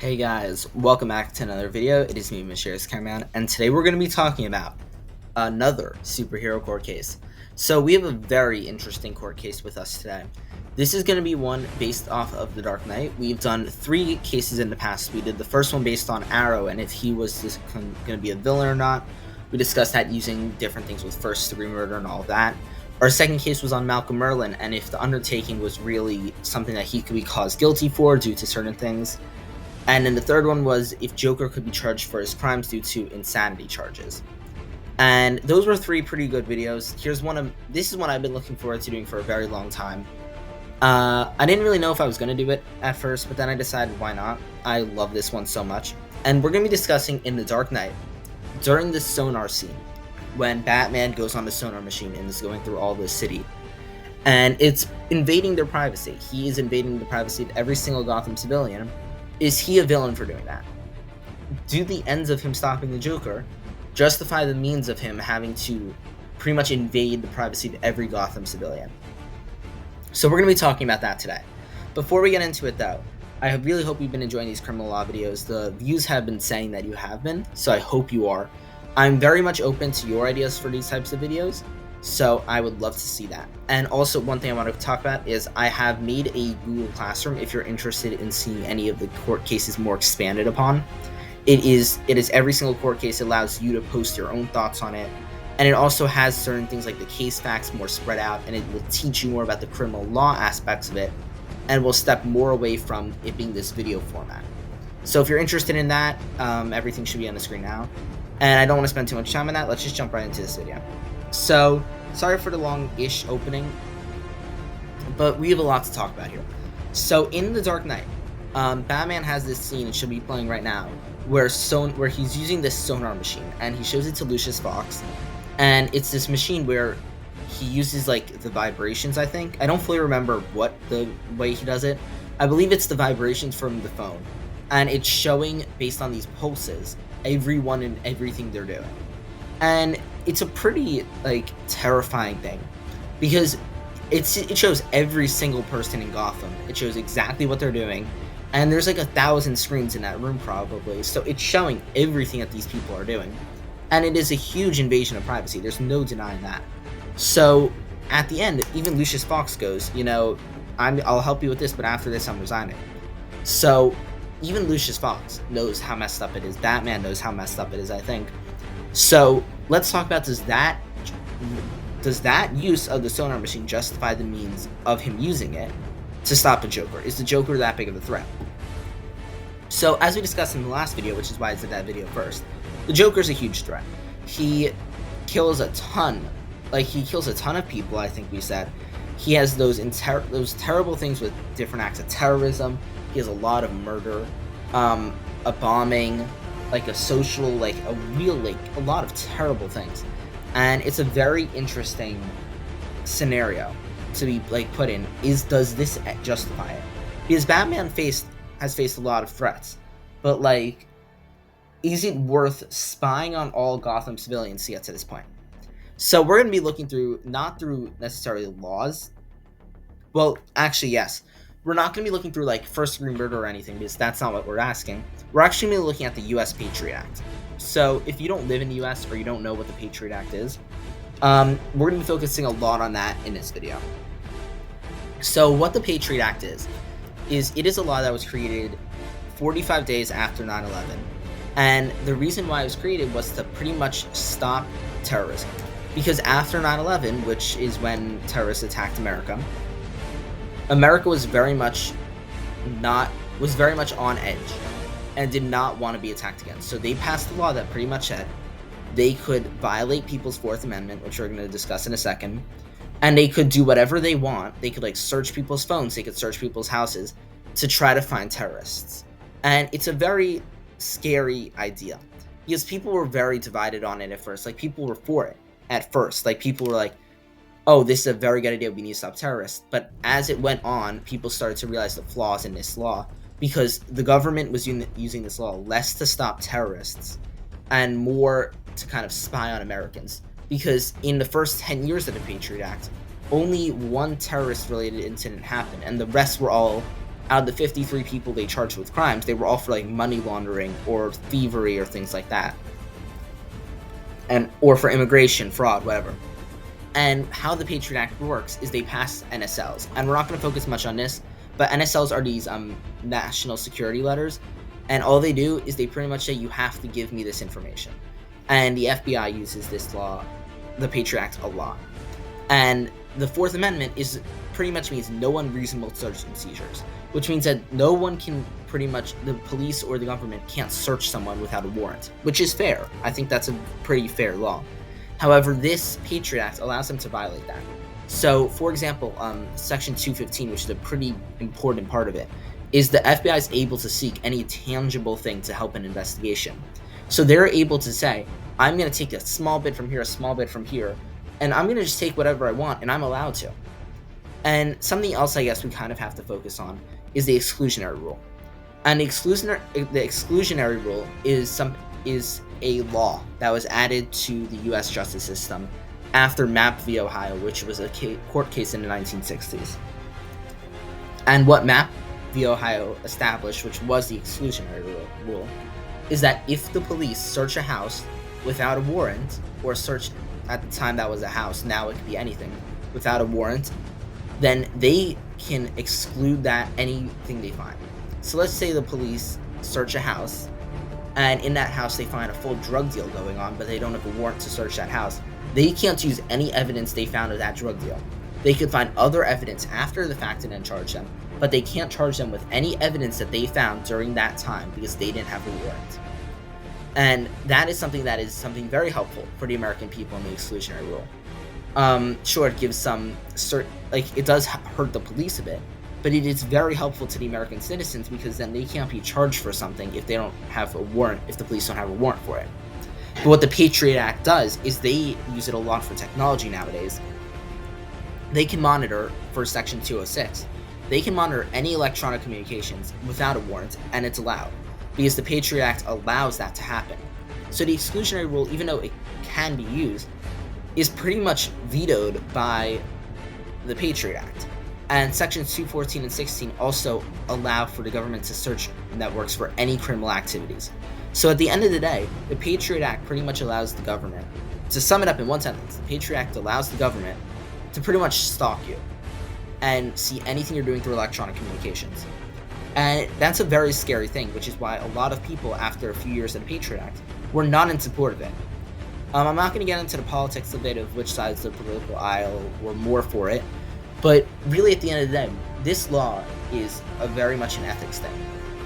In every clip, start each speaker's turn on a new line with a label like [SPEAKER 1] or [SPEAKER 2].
[SPEAKER 1] Hey guys, welcome back to another video. It is me, Mishira's Cameraman, and today we're going to be talking about another superhero court case. So we have a very interesting court case with us today. This is going to be one based off of The Dark Knight. We've done 3 cases in the past. We did the first one based on Arrow and if he was just going to be a villain or not. We discussed that using different things with first-degree murder and all of that. Our second case was on Malcolm Merlyn and if the undertaking was really something that he could be caused guilty for due to certain things. And then the third one was if Joker could be charged for his crimes due to insanity charges. And those were 3 pretty good videos. This is one I've been looking forward to doing for a very long time. I didn't really know if I was going to do it at first, but then I decided why not. I love this one so much. And we're going to be discussing in The Dark Knight, during the sonar scene, when Batman goes on the sonar machine and is going through all the city. And it's invading their privacy. He is invading the privacy of every single Gotham civilian. Is he a villain for doing that? Do the ends of him stopping the Joker justify the means of him having to pretty much invade the privacy of every Gotham civilian? So we're going to be talking about that today. Before we get into it though, I really hope you've been enjoying these criminal law videos. The views have been saying that you have been, so I hope you are. I'm very much open to your ideas for these types of videos, so I would love to see that. And also one thing I want to talk about is I have made a Google Classroom if you're interested in seeing any of the court cases more expanded upon. It is every single court case. It allows you to post your own thoughts on it. And it also has certain things like the case facts more spread out, and it will teach you more about the criminal law aspects of it, and will step more away from it being this video format. So if you're interested in that, everything should be on the screen now. And I don't want to spend too much time on that. Let's just jump right into this video. So, sorry for the long-ish opening, but we have a lot to talk about here. So, in The Dark Knight, Batman has this scene, it should be playing right now, where he's using this sonar machine, and he shows it to Lucius Fox, and it's this machine where he uses, like, the vibrations, I think. I don't fully remember what the way he does it. I believe it's the vibrations from the phone, and it's showing, based on these pulses, everyone and everything they're doing. And it's a pretty, like, terrifying thing, because it shows every single person in Gotham. It shows exactly what they're doing, and there's like 1,000 screens in that room probably, so it's showing everything that these people are doing. And it is a huge invasion of privacy, there's no denying that. So, at the end, even Lucius Fox goes, you know, I'll help you with this, but after this I'm resigning. So, even Lucius Fox knows how messed up it is. Batman knows how messed up it is, I think. So, let's talk about does that use of the sonar machine justify the means of him using it to stop a Joker? Is the Joker that big of a threat? So, as we discussed in the last video, which is why I did that video first, the Joker's a huge threat. He kills a ton of people, I think we said. He has those terrible things with different acts of terrorism. He has a lot of murder, a bombing, like a social, like a real, like a lot of terrible things. And it's a very interesting scenario to be like put in, does this justify it? Because Batman has faced a lot of threats, but like, is it worth spying on all Gotham civilians to get to this point? So we're going to be looking through, not through necessarily laws. Well, actually, yes. We're not going to be looking through like first-degree murder or anything, because that's not what we're asking. We're actually going to be looking at the U.S. Patriot Act. So if you don't live in the U.S. or you don't know what the Patriot Act is, we're going to be focusing a lot on that in this video. So what the Patriot Act is it is a law that was created 45 days after 9/11. And the reason why it was created was to pretty much stop terrorism. Because after 9/11, which is when terrorists attacked America was very much on edge and did not want to be attacked again. So they passed a law that pretty much said they could violate people's Fourth Amendment, which we're going to discuss in a second, and they could do whatever they want. They could like search people's phones, they could search people's houses to try to find terrorists. And it's a very scary idea because people were very divided on it at first. Like, people were for it at first. Like, people were like, oh, this is a very good idea, we need to stop terrorists. But as it went on, people started to realize the flaws in this law, because the government was using this law less to stop terrorists and more to kind of spy on Americans. Because in the first 10 years of the Patriot Act, only one terrorist-related incident happened, and the rest were all out of the 53 people they charged with crimes, they were all for like money laundering or thievery or things like that, or for immigration fraud, whatever. And how the Patriot Act works is they pass NSLs, and we're not going to focus much on this, but NSLs are these national security letters, and all they do is they pretty much say you have to give me this information. And the FBI uses this law, the Patriot Act, a lot. And the Fourth Amendment is pretty much means no unreasonable search and seizures, which means that no one can the police or the government can't search someone without a warrant, which is fair. I think that's a pretty fair law. However, this Patriot Act allows them to violate that. So, for example, Section 215, which is a pretty important part of it, is the FBI is able to seek any tangible thing to help an investigation. So they're able to say, I'm going to take a small bit from here, a small bit from here, and I'm going to just take whatever I want, and I'm allowed to. And something else I guess we kind of have to focus on is the exclusionary rule. And the exclusionary rule is a law that was added to the U.S. justice system after Mapp v. Ohio, which was a court case in the 1960s. And what Mapp v. Ohio established, which was the exclusionary rule, is that if the police search a house without a warrant, or search at the time that was a house, now it could be anything, without a warrant, then they can exclude anything they find. So let's say the police search a house, and in that house they find a full drug deal going on, but they don't have a warrant to search that house. They can't use any evidence they found of that drug deal. They could find other evidence after the fact and then charge them, but they can't charge them with any evidence that they found during that time because they didn't have a warrant. And that is something very helpful for the American people in the exclusionary rule. Sure, it gives it does hurt the police a bit, but it is very helpful to the American citizens because then they can't be charged for something if they don't have a warrant, if the police don't have a warrant for it. But what the Patriot Act does is they use it a lot for technology nowadays. They can monitor, for Section 206, they can monitor any electronic communications without a warrant, and it's allowed, because the Patriot Act allows that to happen. So the exclusionary rule, even though it can be used, is pretty much vetoed by the Patriot Act. And Sections 214 and 16 also allow for the government to search networks for any criminal activities. So at the end of the day, the Patriot Act pretty much allows the government, to sum it up in one sentence, the Patriot Act allows the government to pretty much stalk you and see anything you're doing through electronic communications. And that's a very scary thing, which is why a lot of people, after a few years of the Patriot Act, were not in support of it. I'm not going to get into the politics of it, of which sides of the political aisle were more for it, but really at the end of the day, this law is very much an ethics thing.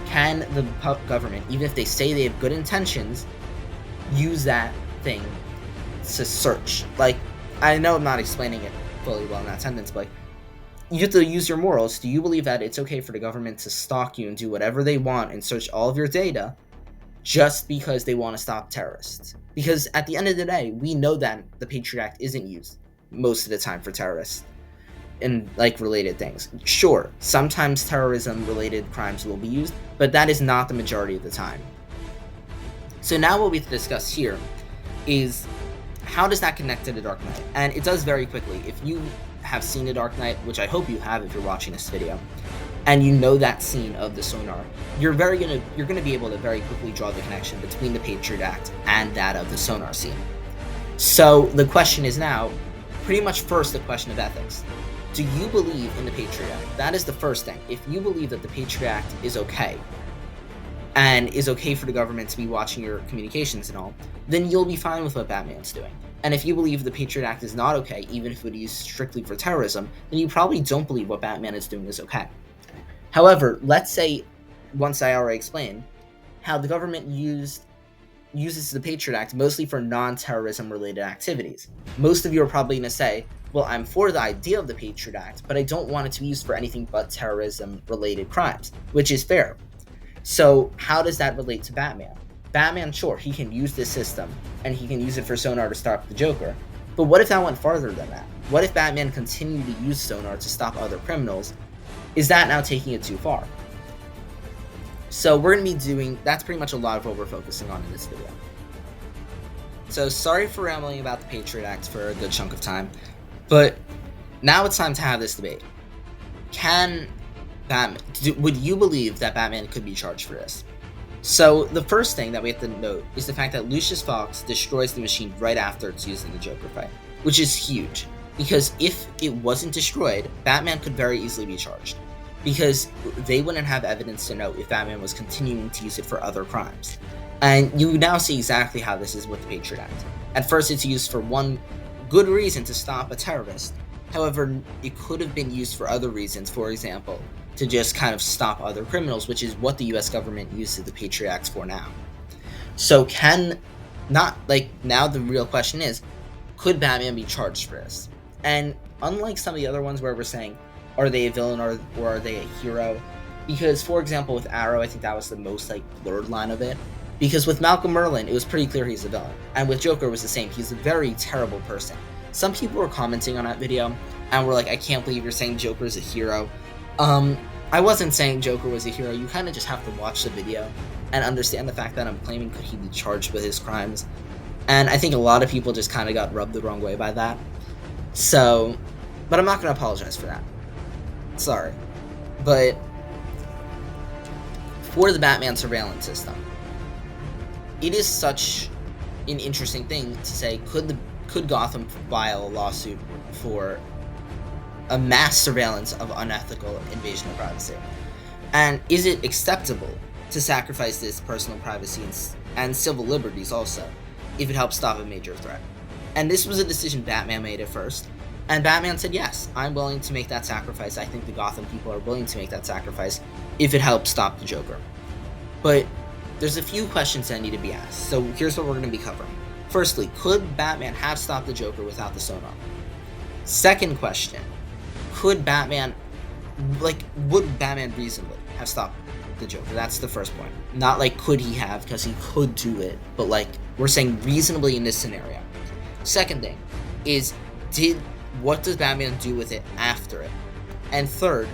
[SPEAKER 1] Can the government, even if they say they have good intentions, use that thing to search? Like, I know I'm not explaining it fully well in that sentence, but you have to use your morals. Do you believe that it's okay for the government to stalk you and do whatever they want and search all of your data just because they want to stop terrorists? Because at the end of the day, we know that the Patriot Act isn't used most of the time for terrorists and related things. Sure, sometimes terrorism related crimes will be used, but that is not the majority of the time. So now what we have to discuss here is how does that connect to The Dark Knight? And it does very quickly. If you have seen The Dark Knight, which I hope you have if you're watching this video, and you know that scene of the sonar, you're gonna be able to very quickly draw the connection between the Patriot Act and that of the sonar scene. So the question is now, pretty much first, the question of ethics. Do you believe in the Patriot Act? That is the first thing. If you believe that the Patriot Act is okay, and is okay for the government to be watching your communications and all, then you'll be fine with what Batman's doing. And if you believe the Patriot Act is not okay, even if it is strictly for terrorism, then you probably don't believe what Batman is doing is okay. However, let's say, once I already explained, how the government uses the Patriot Act mostly for non-terrorism related activities. Most of you are probably going to say, well, I'm for the idea of the Patriot Act, but I don't want it to be used for anything but terrorism related crimes, which is fair. So how does that relate to Batman? Batman, sure, he can use this system, and he can use it for sonar to stop the Joker, but what if that went farther than that? What if Batman continued to use sonar to stop other criminals? Is that now taking it too far? So we're going to be doing, that's pretty much a lot of what we're focusing on in this video. So sorry for rambling about the Patriot Act for a good chunk of time, but now it's time to have this debate. Can would you believe that Batman could be charged for this? So the first thing that we have to note is the fact that Lucius Fox destroys the machine right after it's used in the Joker fight, which is huge, because if it wasn't destroyed, Batman could very easily be charged, because they wouldn't have evidence to know if Batman was continuing to use it for other crimes. And you now see exactly how this is with the Patriot Act. At first, it's used for one good reason, to stop a terrorist. However, it could have been used for other reasons, for example, to just kind of stop other criminals, which is what the US government uses the Patriot Act for now. So now the real question is, could Batman be charged for this? And unlike some of the other ones where we're saying, are they a villain or are they a hero? Because, for example, with Arrow, I think that was the most blurred line of it. Because with Malcolm Merlyn, it was pretty clear he's a villain. And with Joker, it was the same. He's a very terrible person. Some people were commenting on that video, and were like, I can't believe you're saying Joker is a hero. I wasn't saying Joker was a hero. You kind of just have to watch the video and understand the fact that I'm claiming could he be charged with his crimes. And I think a lot of people just kind of got rubbed the wrong way by that. So, but I'm not going to apologize for that. Sorry. But for the Batman surveillance system, it is such an interesting thing to say, could Gotham file a lawsuit for a mass surveillance of unethical invasion of privacy? And is it acceptable to sacrifice this personal privacy and civil liberties also, if it helps stop a major threat? And this was a decision Batman made at first, and Batman said, yes, I'm willing to make that sacrifice. I think the Gotham people are willing to make that sacrifice if it helps stop the Joker. But there's a few questions that need to be asked, so here's what we're going to be covering. Firstly, could Batman have stopped the Joker without the sonar? Second question, would Batman reasonably have stopped the Joker? That's the first point. Not could he have, because he could do it, but we're saying reasonably in this scenario. Second thing is, what does Batman do with it after it? And third,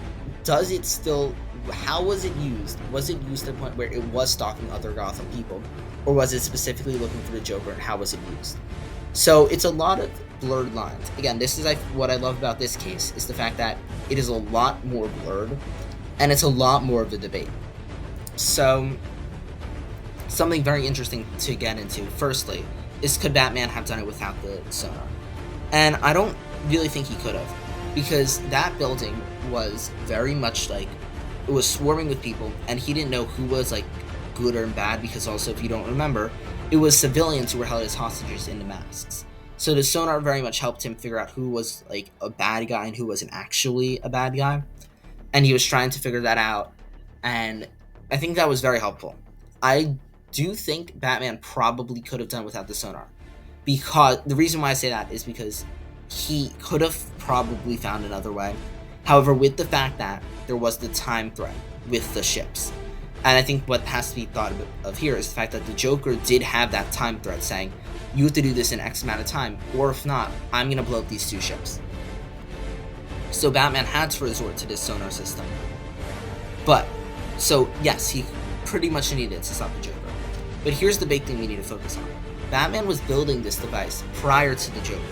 [SPEAKER 1] how was it used? Was it used to the point where it was stalking other Gotham people? Or was it specifically looking for the Joker, and how was it used? So it's a lot of blurred lines. Again, this is what I love about this case, is the fact that it is a lot more blurred, and it's a lot more of a debate. So, something very interesting to get into, firstly, is could Batman have done it without the sonar? And I don't really think he could have, because that building was very much it was swarming with people, and he didn't know who was good or bad, because also, if you don't remember, it was civilians who were held as hostages in the masks. So the sonar very much helped him figure out who was a bad guy and who wasn't actually a bad guy, and he was trying to figure that out, and I think that was very helpful. I do think Batman probably could have done without the sonar, because the reason why I say that is because he could have probably found another way. However, with the fact that there was the time threat with the ships, and I think what has to be thought of here is the fact that the Joker did have that time threat saying, you have to do this in X amount of time, or if not, I'm going to blow up these two ships. So Batman had to resort to this sonar system. So yes, he pretty much needed it to stop the Joker. But here's the big thing we need to focus on. Batman was building this device prior to the Joker.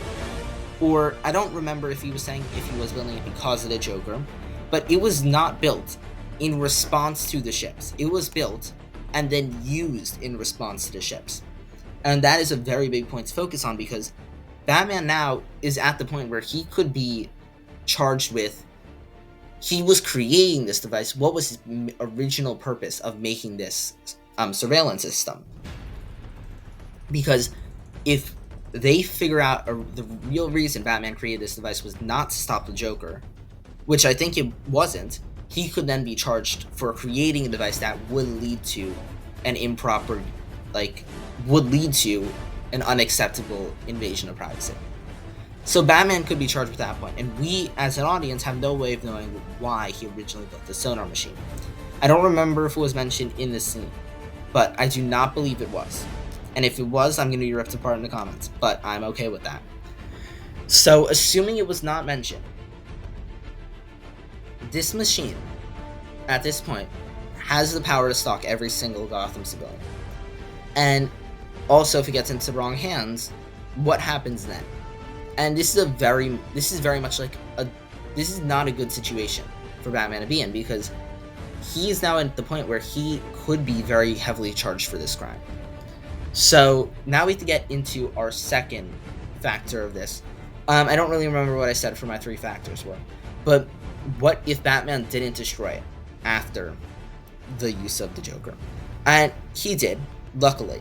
[SPEAKER 1] Or, I don't remember if he was saying if he was building it because of the Joker, but it was not built in response to the ships. It was built and then used in response to the ships. And that is a very big point to focus on, because Batman now is at the point where he could be charged with, he was creating this device. What was his original purpose of making this surveillance system? Because if they figure out the real reason Batman created this device was not to stop the Joker, which I think it wasn't, he could then be charged for creating a device that would lead to an improper, would lead to an unacceptable invasion of privacy. So Batman could be charged with that point, and we, as an audience, have no way of knowing why he originally built the sonar machine. I don't remember if it was mentioned in this scene, but I do not believe it was. And if it was, I'm going to be ripped apart in the comments, but I'm okay with that. So, assuming it was not mentioned, this machine, at this point, has the power to stalk every single Gotham civilian. And also, if it gets into the wrong hands, what happens then? And this is very much this is not a good situation, for Batman to be in, because he is now at the point where he could be very heavily charged for this crime. So now we have to get into our second factor of this. I don't really remember what I said for my 3 factors were, but what if Batman didn't destroy it after the use of the Joker? And he did, luckily.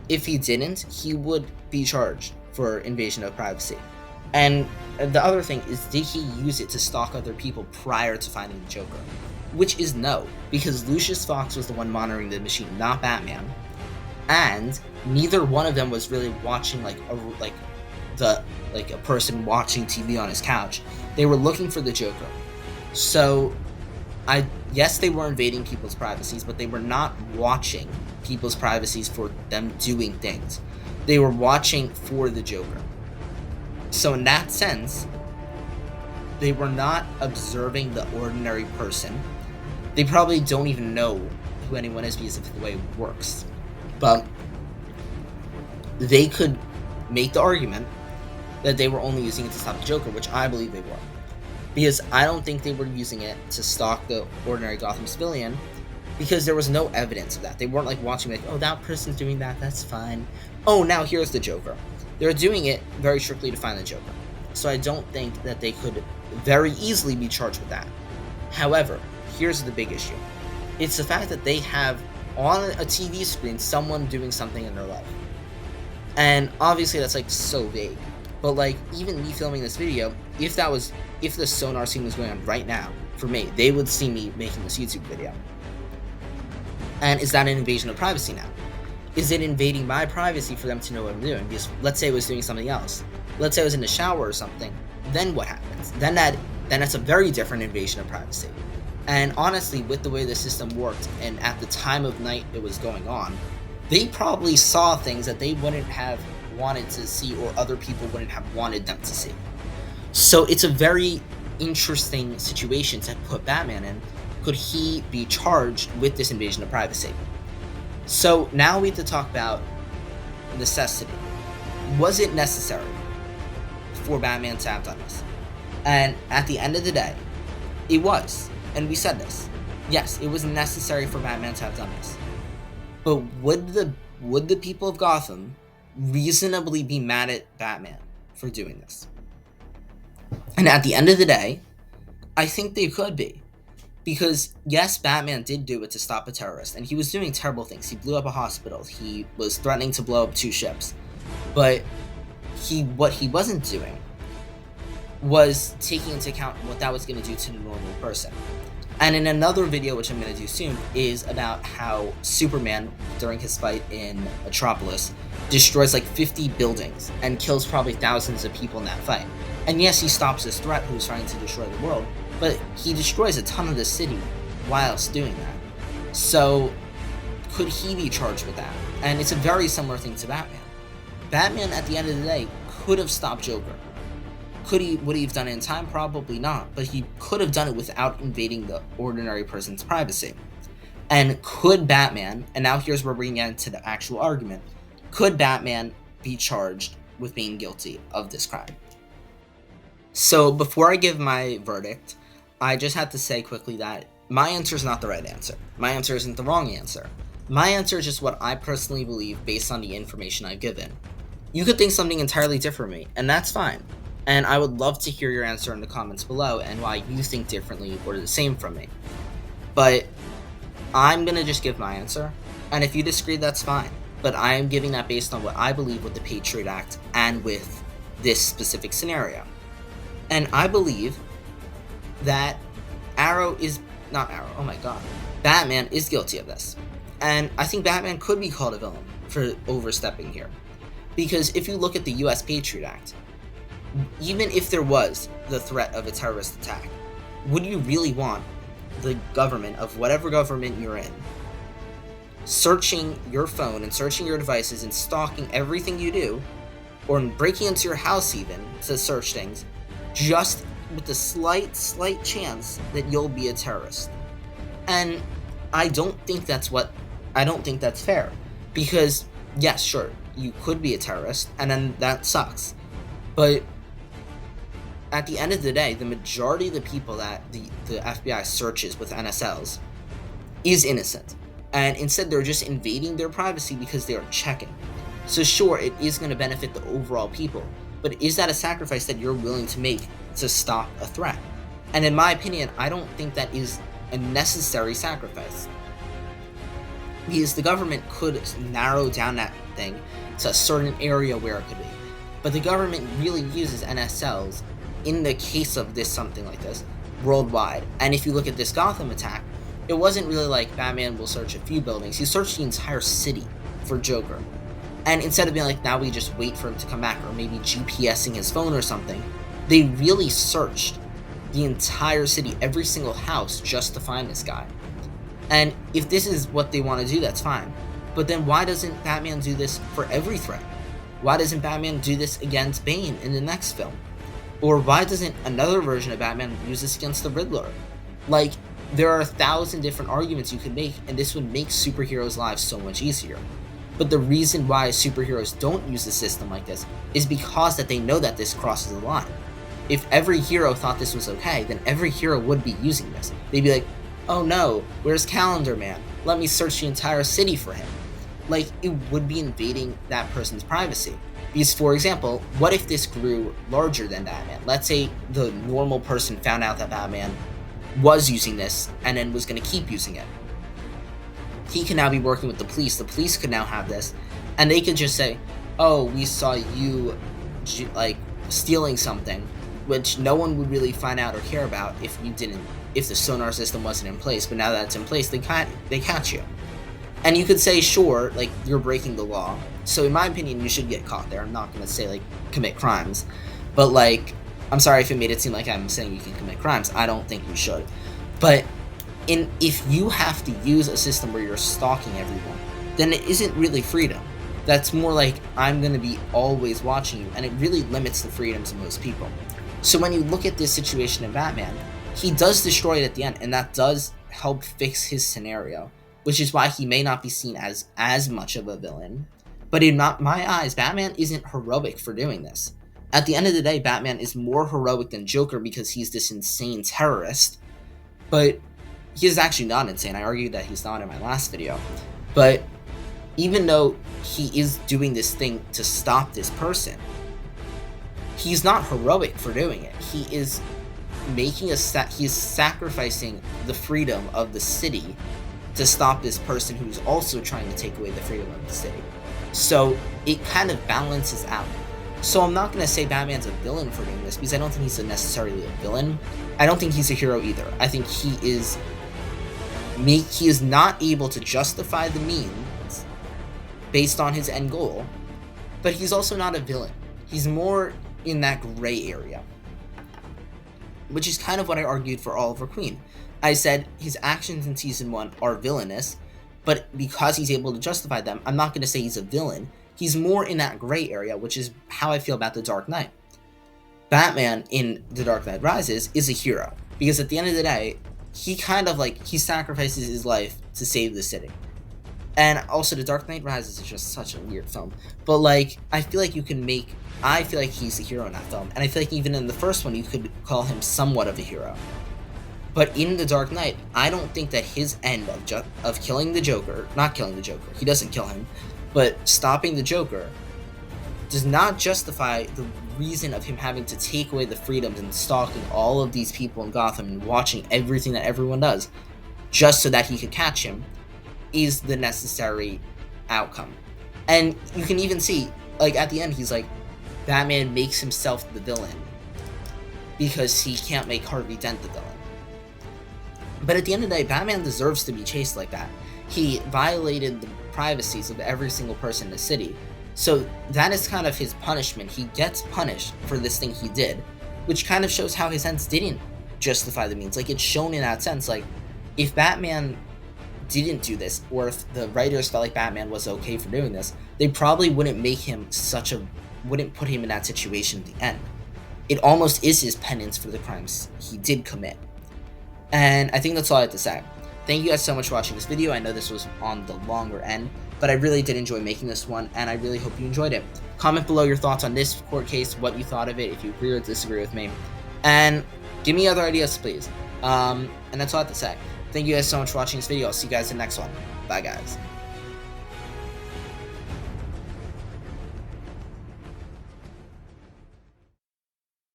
[SPEAKER 1] If he didn't, he would be charged for invasion of privacy. And the other thing is, did he use it to stalk other people prior to finding the Joker? Which is no, because Lucius Fox was the one monitoring the machine, not Batman. And neither one of them was really watching like a person watching TV on his couch. They were looking for the Joker. So yes, they were invading people's privacies, but they were not watching people's privacies for them doing things. They were watching for the Joker. So in that sense, they were not observing the ordinary person. They probably don't even know who anyone is because of the way it works. But they could make the argument that they were only using it to stop the Joker, which I believe they were. Because I don't think they were using it to stalk the ordinary Gotham civilian, because there was no evidence of that. They weren't like watching like, oh, that person's doing that, that's fine. Oh, now here's the Joker. They're doing it very strictly to find the Joker. So I don't think that they could very easily be charged with that. However, here's the big issue. It's the fact that they have on a TV screen someone doing something in their life. And obviously that's like so vague. But like, even me filming this video, if the sonar scene was going on right now, for me, they would see me making this YouTube video. And is that an invasion of privacy now? Is it invading my privacy for them to know what I'm doing? Because let's say I was doing something else. Let's say I was in the shower or something. Then what happens? Then that's a very different invasion of privacy. And honestly, with the way the system worked, and at the time of night it was going on, they probably saw things that they wouldn't have wanted to see, or other people wouldn't have wanted them to see. So it's a very interesting situation to put Batman in. Could he be charged with this invasion of privacy? So now we have to talk about necessity. Was it necessary for Batman to have done this? And at the end of the day, it was. And we said this. Yes, it was necessary for Batman to have done this. But would the people of Gotham reasonably be mad at Batman for doing this? And at the end of the day, I think they could be. Because yes, Batman did do it to stop a terrorist, and he was doing terrible things. He blew up a hospital. He was threatening to blow up 2 ships. But what he wasn't doing was taking into account what that was going to do to the normal person. And in another video, which I'm going to do soon, is about how Superman, during his fight in Metropolis, destroys like 50 buildings and kills probably thousands of people in that fight. And yes, he stops this threat who's trying to destroy the world, but he destroys a ton of the city whilst doing that. So could he be charged with that? And it's a very similar thing to Batman. Batman, at the end of the day, could have stopped Joker. Would he have done it in time? Probably not, but he could have done it without invading the ordinary person's privacy. And could Batman, and now here's where we're going to get into the actual argument, could Batman be charged with being guilty of this crime? So before I give my verdict, I just have to say quickly that my answer is not the right answer. My answer isn't the wrong answer. My answer is just what I personally believe based on the information I've given. You could think something entirely different from me, and that's fine. And I would love to hear your answer in the comments below and why you think differently or the same from me. But I'm going to just give my answer, and if you disagree, that's fine. But I am giving that based on what I believe with the Patriot Act and with this specific scenario. And I believe that Batman is guilty of this. And I think Batman could be called a villain for overstepping here. Because if you look at the US Patriot Act, even if there was the threat of a terrorist attack, would you really want the government, of whatever government you're in, searching your phone and searching your devices and stalking everything you do, or breaking into your house even to search things, just with the slight chance that you'll be a terrorist? And I don't think that's fair. Because yes, sure, you could be a terrorist, and then that sucks. But at the end of the day, the majority of the people that the FBI searches with NSLs is innocent. And instead, they're just invading their privacy because they are checking. So sure, it is going to benefit the overall people, but is that a sacrifice that you're willing to make to stop a threat? And in my opinion, I don't think that is a necessary sacrifice. Because the government could narrow down that thing to a certain area where it could be. But the government really uses NSLs in the case of something like this, worldwide. And if you look at this Gotham attack, it wasn't really like Batman will search a few buildings. He searched the entire city for Joker. And instead of being like, now we just wait for him to come back, or maybe GPSing his phone or something, they really searched the entire city, every single house, just to find this guy. And if this is what they want to do, that's fine. But then why doesn't Batman do this for every threat? Why doesn't Batman do this against Bane in the next film? Or why doesn't another version of Batman use this against the Riddler? Like, there are 1,000 different arguments you could make, and this would make superheroes' lives so much easier. But the reason why superheroes don't use a system like this is because that they know that this crosses the line. If every hero thought this was okay, then every hero would be using this. They'd be like, oh no, where's Calendar Man? Let me search the entire city for him. Like, it would be invading that person's privacy. Because, for example, what if this grew larger than Batman? Let's say the normal person found out that Batman was using this and then was going to keep using it. He can now be working with the police. The police could now have this, and they could just say, oh, we saw you like stealing something, which no one would really find out or care about if the sonar system wasn't in place. But now that it's in place, they catch you. And you could say, sure, like, you're breaking the law. So in my opinion, you should get caught there. I'm not going to say, like, commit crimes. But, like, I'm sorry if it made it seem like I'm saying you can commit crimes. I don't think you should. But if you have to use a system where you're stalking everyone, then it isn't really freedom. That's more like, I'm going to be always watching you. And it really limits the freedoms of most people. So when you look at this situation in Batman, he does destroy it at the end. And that does help fix his scenario, which is why he may not be seen as much of a villain. But in my eyes, Batman isn't heroic for doing this. At the end of the day, Batman is more heroic than Joker because he's this insane terrorist. But he is actually not insane. I argued that he's not in my last video. But even though he is doing this thing to stop this person, he's not heroic for doing it. He is he's sacrificing the freedom of the city to stop this person who's also trying to take away the freedom of the city. So it kind of balances out. So I'm not going to say Batman's a villain for doing this, because I don't think he's necessarily a villain. I don't think he's a hero either. I think he is not able to justify the means based on his end goal, but he's also not a villain. He's more in that gray area, which is kind of what I argued for Oliver Queen. I said his actions in Season 1 are villainous, but because he's able to justify them, I'm not going to say he's a villain. He's more in that gray area, which is how I feel about The Dark Knight. Batman in The Dark Knight Rises is a hero, because at the end of the day, he sacrifices his life to save the city. And also, The Dark Knight Rises is just such a weird film. But, like, I feel like he's a hero in that film. And I feel like even in the first one, you could call him somewhat of a hero. But in The Dark Knight, I don't think that his end of killing the Joker, not killing the Joker, he doesn't kill him, but stopping the Joker, does not justify the reason of him having to take away the freedoms and stalking all of these people in Gotham and watching everything that everyone does, just so that he could catch him, is the necessary outcome. And you can even see, like, at the end, he's like, Batman makes himself the villain because he can't make Harvey Dent the villain. But at the end of the day, Batman deserves to be chased like that. He violated the privacies of every single person in the city. So that is kind of his punishment. He gets punished for this thing he did, which kind of shows how his ends didn't justify the means. Like, it's shown in that sense. Like, if Batman didn't do this, or if the writers felt like Batman was okay for doing this, they probably wouldn't wouldn't put him in that situation at the end. It almost is his penance for the crimes he did commit. And I think that's all I have to say. Thank you guys so much for watching this video. I know this was on the longer end, but I really did enjoy making this one, and I really hope you enjoyed it. Comment below your thoughts on this court case, what you thought of it, if you agree or disagree with me. And give me other ideas, please. And that's all I have to say. Thank you guys so much for watching this video. I'll see you guys in the next one. Bye, guys.